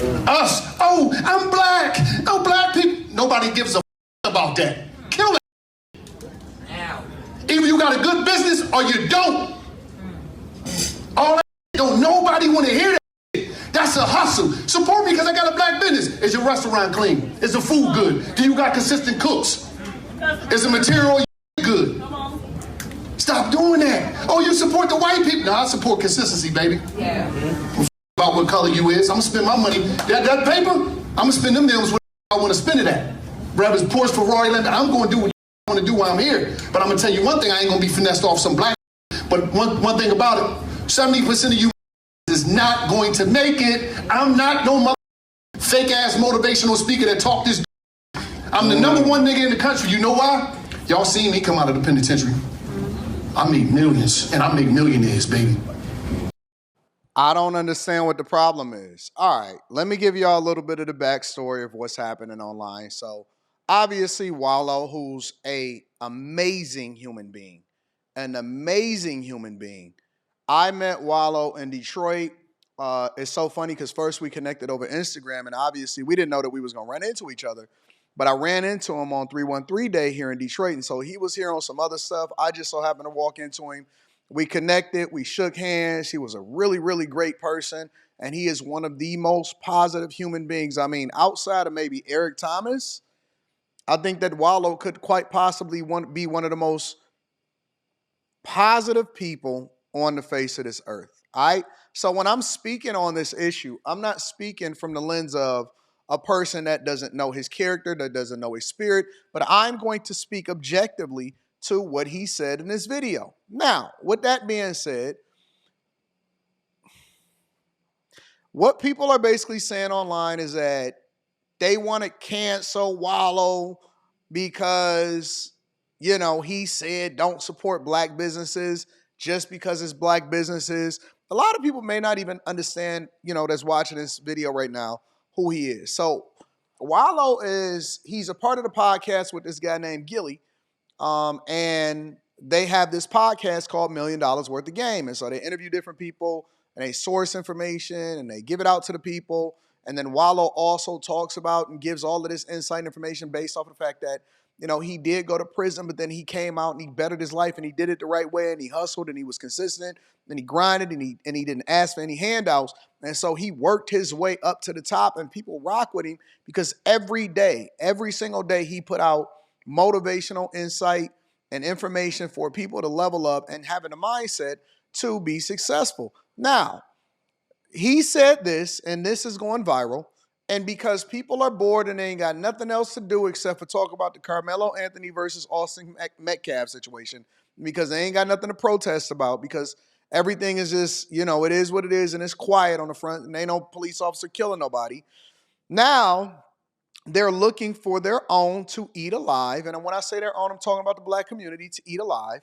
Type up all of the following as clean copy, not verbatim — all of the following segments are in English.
Us. Oh, I'm black. No black people. Nobody gives a about that. Kill that. Either you got a good business or you don't. All that don't nobody want to hear that. That's a hustle. Support me because I got a black business. Is your restaurant clean? Is the food good? Do you got consistent cooks? Is the material good? Stop doing that. Oh, you support the white people? No, I support consistency, baby. Yeah. About what color you is. I'm gonna spend my money. That paper, I'm gonna spend them deals where I want to spend it at. Whether it's Porsche, Ferrari, Lamborghini, I'm gonna do what I want to do while I'm here. But I'm gonna tell you one thing: I ain't gonna be finessed off some black. But one thing about it, 70% of you is not going to make it. I'm not no fake ass motivational speaker that talk this. I'm the number one nigga in the country. You know why? Y'all seen me come out of the penitentiary. I make millions, and I make millionaires, baby. I don't understand what the problem is. All right, let me give y'all a little bit of the backstory of what's happening online. So, obviously, Wallo, who's an amazing human being, I met Wallo in Detroit. It's so funny because first we connected over Instagram, and obviously we didn't know that we was going to run into each other. But I ran into him on 313 Day here in Detroit, and so he was here on some other stuff. I just so happened to walk into him. We connected. We shook hands. He was a really, really great person, and he is one of the most positive human beings. I mean, outside of maybe Eric Thomas, I think that Wallo could quite possibly be one of the most positive people on the face of this earth. All right? So when I'm speaking on this issue, I'm not speaking from the lens of a person that doesn't know his character, that doesn't know his spirit, but I'm going to speak objectively to what he said in this video. Now, with that being said, what people are basically saying online is that they want to cancel Wallo because, you know, he said don't support black businesses just because it's black businesses. A lot of people may not even understand, you know, that's watching this video right now, who he is. So Wallo he's a part of the podcast with this guy named Gilly. And they have this podcast called $1 Million Worth of Game. And so they interview different people and they source information and they give it out to the people. And then Wallo also talks about and gives all of this insight information based off of the fact that, you know, he did go to prison, but then he came out and he bettered his life and he did it the right way and he hustled and he was consistent and he grinded and he didn't ask for any handouts. And so he worked his way up to the top and people rock with him because every day, every single day he put out motivational insight and information for people to level up and having a mindset to be successful. Now, he said this, and this is going viral, and because people are bored and they ain't got nothing else to do except for talk about the Carmelo Anthony versus Austin Metcalf situation, because they ain't got nothing to protest about, because everything is just, you know, it is what it is, and it's quiet on the front, and ain't no police officer killing nobody. Now, they're looking for their own to eat alive, and when I say their own, I'm talking about the black community to eat alive,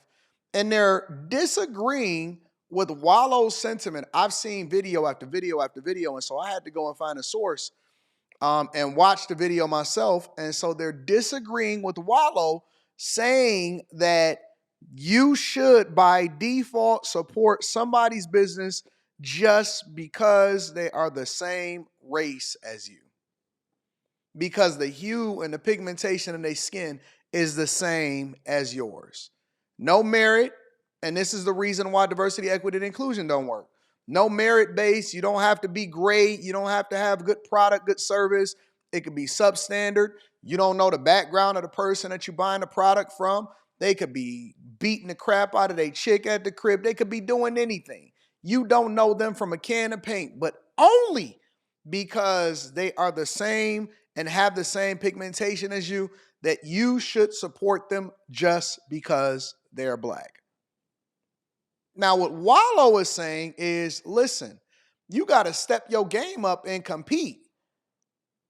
and they're disagreeing with Wallo's sentiment. I've seen video after video after video, and so I had to go and find a source and watch the video myself. And so they're disagreeing with Wallo, saying that you should, by default, support somebody's business just because they are the same race as you. Because the hue and the pigmentation in their skin is the same as yours. No merit. And this is the reason why diversity, equity, and inclusion don't work. No merit based. You don't have to be great. You don't have to have good product, good service. It could be substandard. You don't know the background of the person that you're buying the product from. They could be beating the crap out of their chick at the crib. They could be doing anything. You don't know them from a can of paint, but only because they are the same and have the same pigmentation as you, that you should support them just because they're black. Now, what Wallo is saying is, listen, you got to step your game up and compete.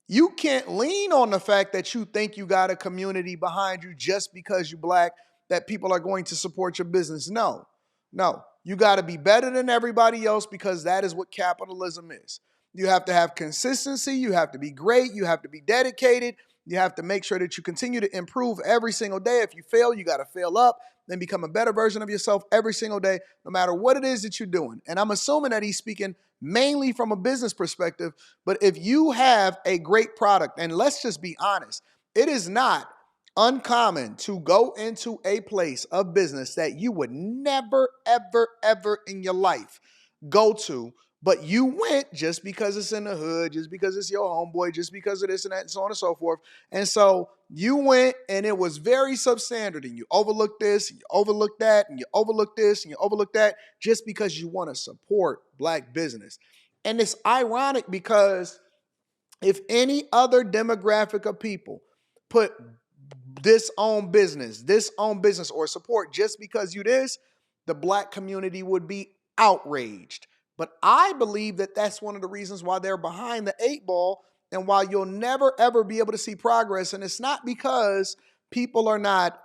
You can't lean on the fact that you think you got a community behind you just because you're black, that people are going to support your business. No. You got to be better than everybody else because that is what capitalism is. You have to have consistency. You have to be great. You have to be dedicated. You have to make sure that you continue to improve every single day. If you fail, you got to fail up, then become a better version of yourself every single day, no matter what it is that you're doing. And I'm assuming that he's speaking mainly from a business perspective. But if you have a great product, and let's just be honest, it is not uncommon to go into a place of business that you would never, ever, ever in your life go to, but you went just because it's in the hood, just because it's your homeboy, just because of this and that, and so on and so forth. And so you went and it was very substandard, and you overlooked this, and you overlooked that, and you overlooked this, and you overlooked that, just because you want to support black business. And it's ironic because if any other demographic of people put this on business, or support just because you this, the black community would be outraged. But I believe that that's one of the reasons why they're behind the eight ball and why you'll never, ever be able to see progress. And it's not because people are not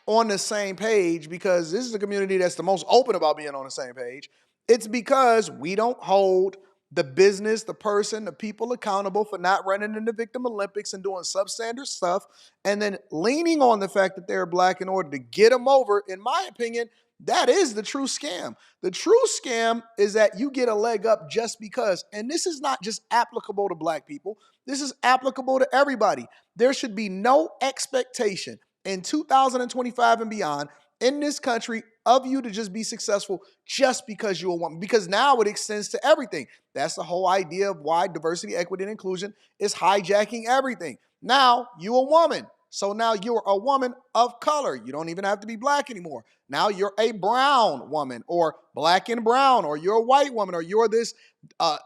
on the same page, because this is a community that's the most open about being on the same page. It's because we don't hold the business, the person, the people accountable for not running in the Victim Olympics and doing substandard stuff, and then leaning on the fact that they're black in order to get them over. In my opinion, that is the true scam. The true scam is that you get a leg up just because, and this is not just applicable to black people, this is applicable to everybody. There should be no expectation in 2025 and beyond in this country of you to just be successful just because you're a woman, because now it extends to everything. That's the whole idea of why diversity, equity, and inclusion is hijacking everything. Now you're a woman, so now you're a woman of color. You don't even have to be black anymore. Now you're a brown woman, or black and brown, or you're a white woman, or you're this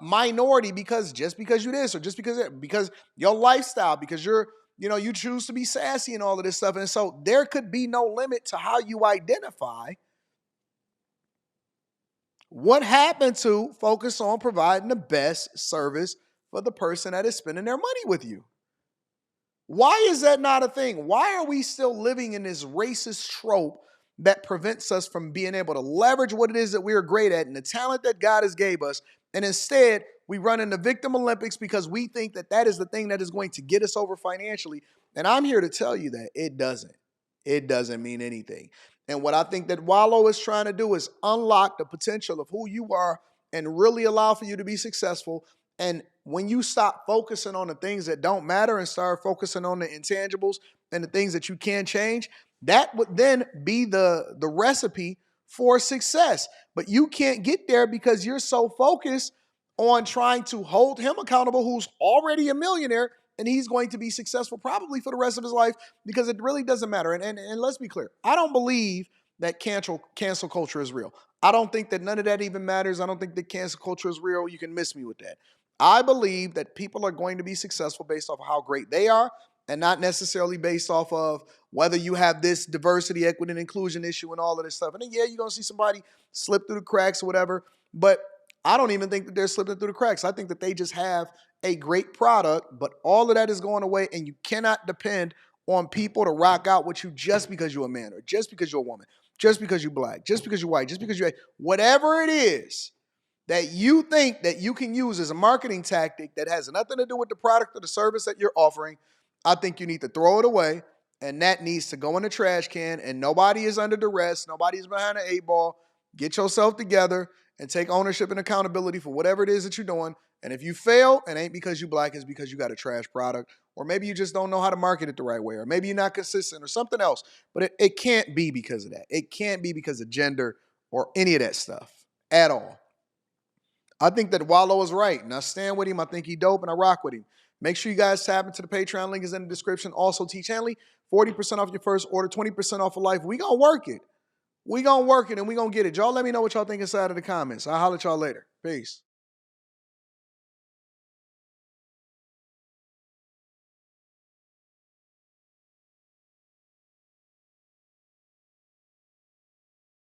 minority because just because you this, or just because your lifestyle, because you choose to be sassy and all of this stuff. And so there could be no limit to how you identify. What happened to focus on providing the best service for the person that is spending their money with you? Why is that not a thing? Why are we still living in this racist trope that prevents us from being able to leverage what it is that we are great at and the talent that God has gave us? And instead, we run in the Victim Olympics because we think that that is the thing that is going to get us over financially. And I'm here to tell you that it doesn't. It doesn't mean anything. And what I think that Wallo is trying to do is unlock the potential of who you are and really allow for you to be successful. And when you stop focusing on the things that don't matter and start focusing on the intangibles and the things that you can change, that would then be the recipe for success. But you can't get there because you're so focused on trying to hold him accountable, who's already a millionaire, and he's going to be successful probably for the rest of his life, because it really doesn't matter. And let's be clear. I don't believe that cancel culture is real. I don't think that none of that even matters. I don't think that cancel culture is real. You can miss me with that. I believe that people are going to be successful based off of how great they are, and not necessarily based off of whether you have this diversity, equity, and inclusion issue and all of this stuff. And then, yeah, you're going to see somebody slip through the cracks or whatever, but I don't even think that they're slipping through the cracks. I think that they just have a great product, but all of that is going away, and you cannot depend on people to rock out with you just because you're a man, or just because you're a woman, just because you're black, just because you're white, just because you're whatever it is that you think that you can use as a marketing tactic that has nothing to do with the product or the service that you're offering. I think you need to throw it away, and that needs to go in the trash can, and nobody is under duress. Nobody's behind the eight ball. Get yourself together and take ownership and accountability for whatever it is that you're doing. And if you fail, it ain't because you black, it's because you got a trash product, or maybe you just don't know how to market it the right way, or maybe you're not consistent or something else. But it can't be because of that. It can't be because of gender or any of that stuff at all. I think that Wallo is right, and I stand with him. I think he dope, and I rock with him. Make sure you guys tap into the Patreon. Link is in the description. Also, Teach Henley, 40% off your first order, 20% off of life. We gonna work it. We gonna work it, and we gonna get it. Y'all let me know what y'all think inside of the comments. I'll holler at y'all later. Peace.